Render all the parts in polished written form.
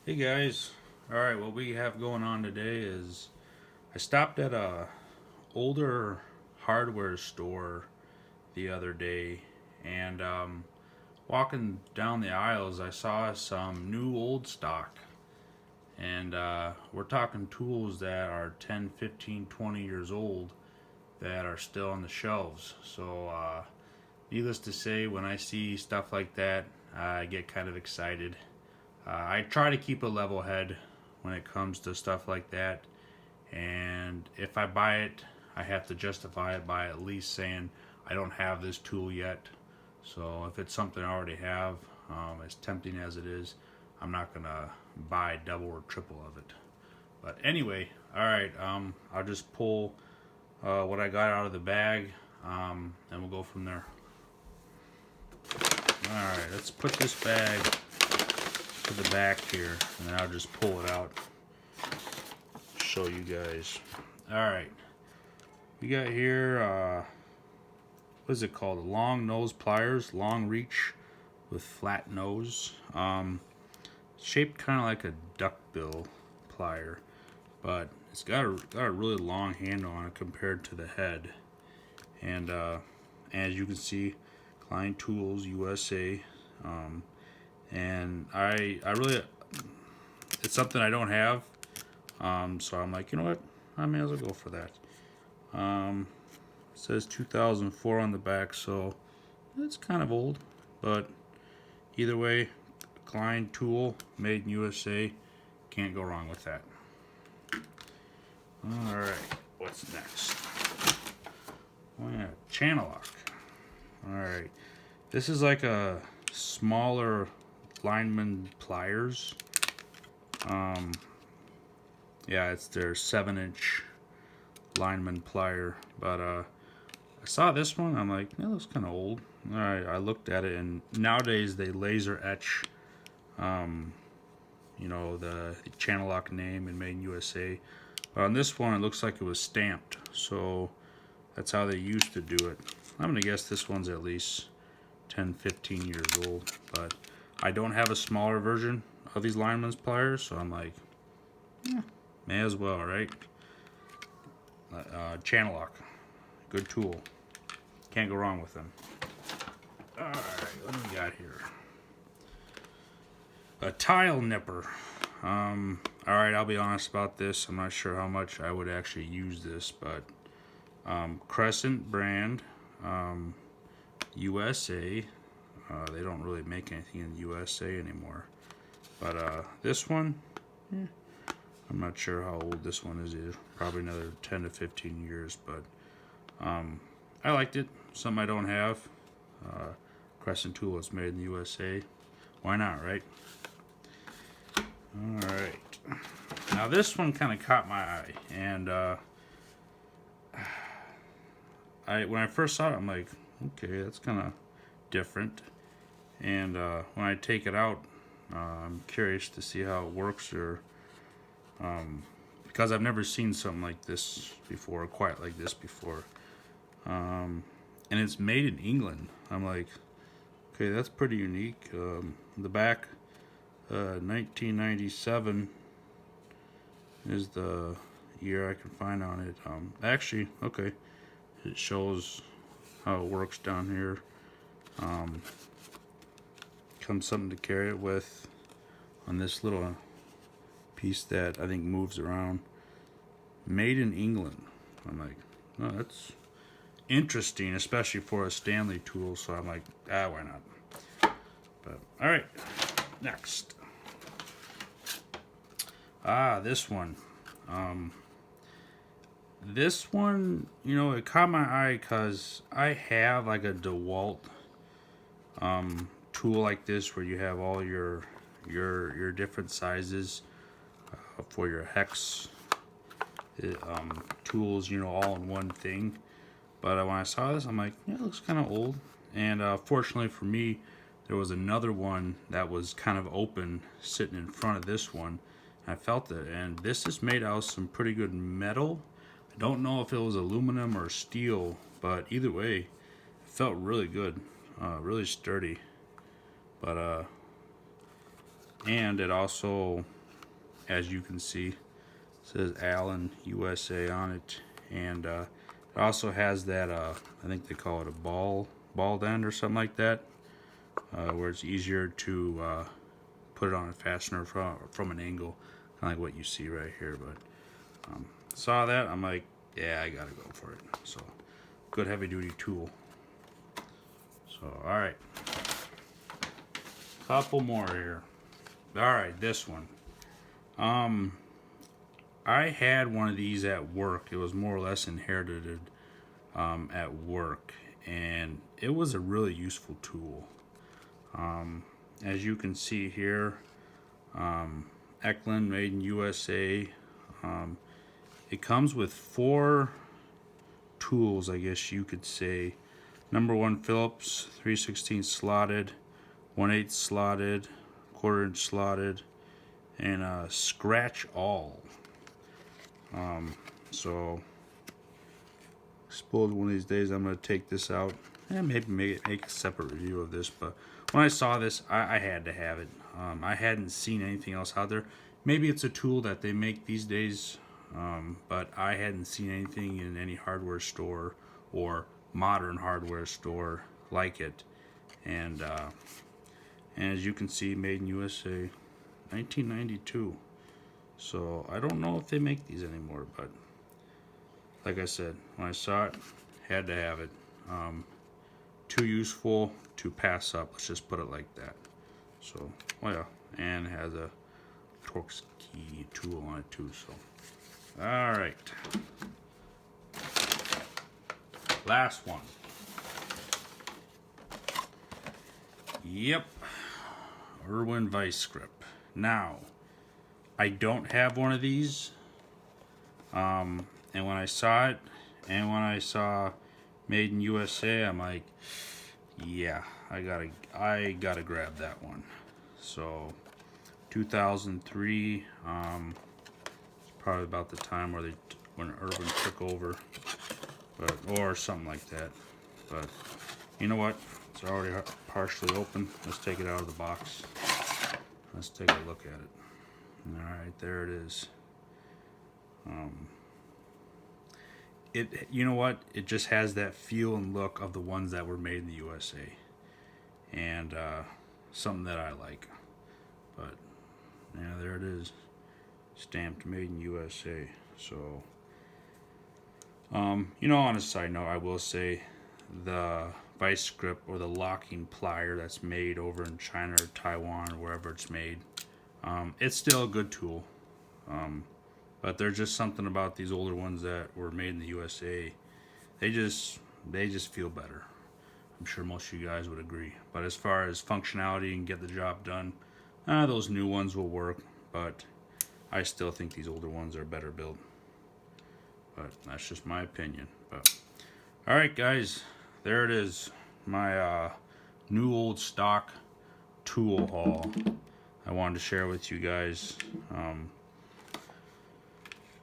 Hey guys, alright, what we have going on today is I stopped at a older hardware store the other day and walking down the aisles I saw some new old stock and we're talking tools that are 10, 15, 20 years old that are still on the shelves. So needless to say, when I see stuff like that I get kind of excited. I try to keep a level head when it comes to stuff like that, and if I buy it, I have to justify it by at least saying I don't have this tool yet. So if it's something I already have, as tempting as it is, I'm not gonna buy double or triple of it. But anyway, all right, I'll just pull what I got out of the bag, and we'll go from there. All right, let's put this bag to the back here, and then I'll just pull it out, show you guys. All right, we got here what is it called? Long nose pliers, long reach with flat nose, shaped kind of like a duckbill plier, but it's got a really long handle on it compared to the head. And as you can see, Klein Tools USA. And I really, it's something I don't have, so I'm like, you know what, I may as well go for that. It says 2004 on the back, so it's kind of old, but either way, Klein tool, made in USA, can't go wrong with that. Alright, what's next? Oh yeah, channel lock. Alright, this is like a smaller lineman pliers. Yeah, it's their 7-inch lineman plier, but I saw this one, I'm like, that looks kind of old. All right, I looked at it, and nowadays they laser etch the channel lock name and made in USA, but on this one it looks like it was stamped, so that's how they used to do it. I'm gonna guess this one's at least 10-15 years old, but I don't have a smaller version of these lineman's pliers, so I'm like, yeah, may as well, right? Channel lock, good tool, can't go wrong with them. Alright, what do we got here? A tile nipper. Alright, I'll be honest about this, I'm not sure how much I would actually use this, but Crescent brand, USA. They don't really make anything in the USA anymore. But this one, I'm not sure how old this one is either. Probably another 10 to 15 years, but I liked it. Something I don't have. Crescent tool is made in the USA. Why not, right? Alright. Now this one kind of caught my eye, and when I first saw it, I'm like, okay, that's kind of different. And when I take it out, I'm curious to see how it works, or because I've never seen something like this before, quite like this before. And it's made in England. I'm like, okay, that's pretty unique. The back, 1997 is the year I can find on it. Actually, okay, it shows how it works down here. Comes something to carry it with on this little piece that I think moves around. Made in England. I'm like, oh, that's interesting, especially for a Stanley tool. So I'm like, why not? But all right, next. This one. This one, it caught my eye because I have like a DeWalt tool like this where you have all your different sizes for your hex tools, all in one thing. But when I saw this, I'm like, yeah, it looks kind of old. And fortunately for me, there was another one that was kind of open sitting in front of this one. I felt it, and this is made out of some pretty good metal. I don't know if it was aluminum or steel, but either way, it felt really good, really sturdy. But and it also as you can see. It says Allen USA on it, and it also has that I think they call it a ball end or something like that, where it's easier to put it on a fastener from an angle, kind of like what you see right here. But saw that, I'm like, yeah, I gotta go for it. So good heavy duty tool. So all right, couple more here. All right, this one. I had one of these at work. It was more or less inherited at work, and it was a really useful tool. As you can see here, Eklund, made in USA. It comes with 4 tools, I guess you could say. Number 1 Phillips 3/16 slotted, 1/8 slotted, 1/4 inch slotted, and scratch all. So I suppose one of these days I'm going to take this out and maybe make a separate review of this. But when I saw this, I had to have it. I hadn't seen anything else out there. Maybe it's a tool that they make these days, but I hadn't seen anything in any hardware store or modern hardware store like it. And as you can see, made in USA, 1992. So I don't know if they make these anymore, but like I said, when I saw it, had to have it. Too useful to pass up, let's just put it like that. So, well, yeah, and it has a Torx key tool on it too. So, all right, last one. Yep, Irwin vice grip. Now, I don't have one of these. And when I saw it, and when I saw made in USA, I'm like, yeah, I gotta grab that one. So 2003, it's probably about the time when Irwin took over, or something like that. But you know what? It's already partially open. Let's take it out of the box. Let's take a look at it. All right, there it is. You know what? It just has that feel and look of the ones that were made in the USA, and something that I like. But yeah, there it is, stamped made in USA. So, you know, on a side note, I will say the vice grip or the locking plier that's made over in China or Taiwan or wherever it's made, it's still a good tool. But there's just something about these older ones that were made in the USA. They just feel better. I'm sure most of you guys would agree. But as far as functionality and get the job done, those new ones will work. But I still think these older ones are better built. But that's just my opinion. But all right, guys, there it is. My new old stock tool haul. I wanted to share with you guys.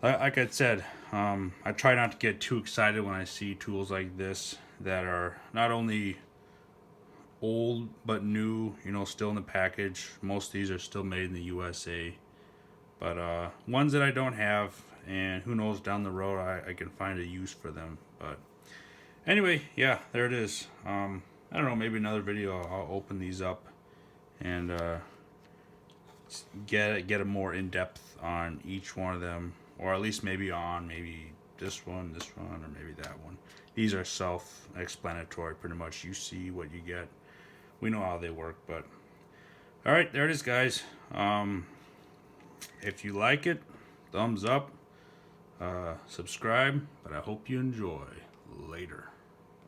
Like I said, I try not to get too excited when I see tools like this that are not only old but new, you know, still in the package. Most of these are still made in the USA. But ones that I don't have, and who knows, down the road I can find a use for them. But anyway, yeah, there it is. I don't know, maybe another video I'll open these up and get a more in-depth on each one of them. Or at least maybe this one, or maybe that one. These are self-explanatory, pretty much. You see what you get. We know how they work, but... Alright, there it is, guys. If you like it, thumbs up. Subscribe, but I hope you enjoy. Later.